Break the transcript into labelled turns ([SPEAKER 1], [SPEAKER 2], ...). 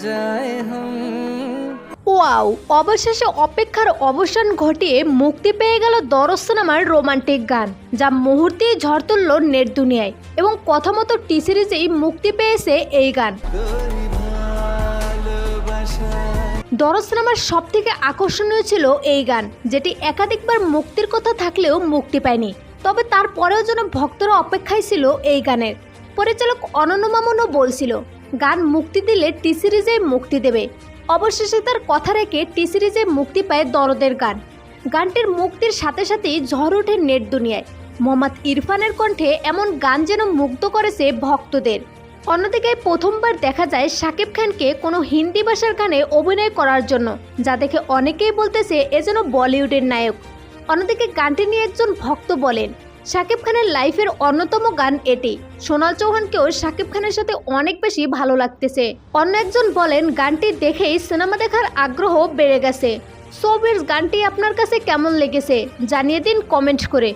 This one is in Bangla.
[SPEAKER 1] जाए हम।
[SPEAKER 2] ওয়াও, অবশেষে অপেক্ষার অবসান ঘটিয়ে মুক্তি পেয়ে গেল দরজ সিনেমার রোমান্টিক গান, যা মুহূর্তেই ঝড় তুলল নেট দুনিয়ায় এবং কথা মতো টি সিরিজেই মুক্তি পেয়েছে এই গান। দরজ সিনেমার সব থেকে আকর্ষণীয় ছিল এই গান, যেটি একাধিকবার মুক্তির কথা থাকলেও মুক্তি পায়নি। তবে তারপরেও যেন ভক্তরা অপেক্ষায় ছিল এই গানের। পরিচালক অনন্য মামুনও বলছিল গান মুক্তি দিলে টি সিরিজে মুক্তি দেবে। অবশেষে তার কথা রেখে টি সিরিজে মুক্তি পায় দরদের গান। গানটির মুক্তির সাথে সাথেই ঝড় ওঠে নেট দুনিয়ায়। মোহাম্মদ ইরফানের কণ্ঠে এমন গান যেন মুগ্ধ করেছে ভক্তদের। অন্যদিকে প্রথমবার দেখা যায় শাকিব খানকে কোনো হিন্দি ভাষার গানে অভিনয় করার জন্য, যা দেখে অনেকেই বলতেছে এ যেন বলিউডের নায়ক। অন্যদিকে গানটি নিয়ে একজন ভক্ত বলেন, শাকিব খানের লাইফের অন্যতম গান এটি। সোনাল চৌহানকেও শাকিব খানের সাথে অনেক বেশি ভালো লাগতেছে। অন্য একজন বলেন, গানটি দেখেই সিনেমা দেখার আগ্রহ বেড়ে গেছে। সো ভিউয়ার্স, গানটি আপনার কাছে কেমন লেগেছে জানিয়ে দিন কমেন্ট করে।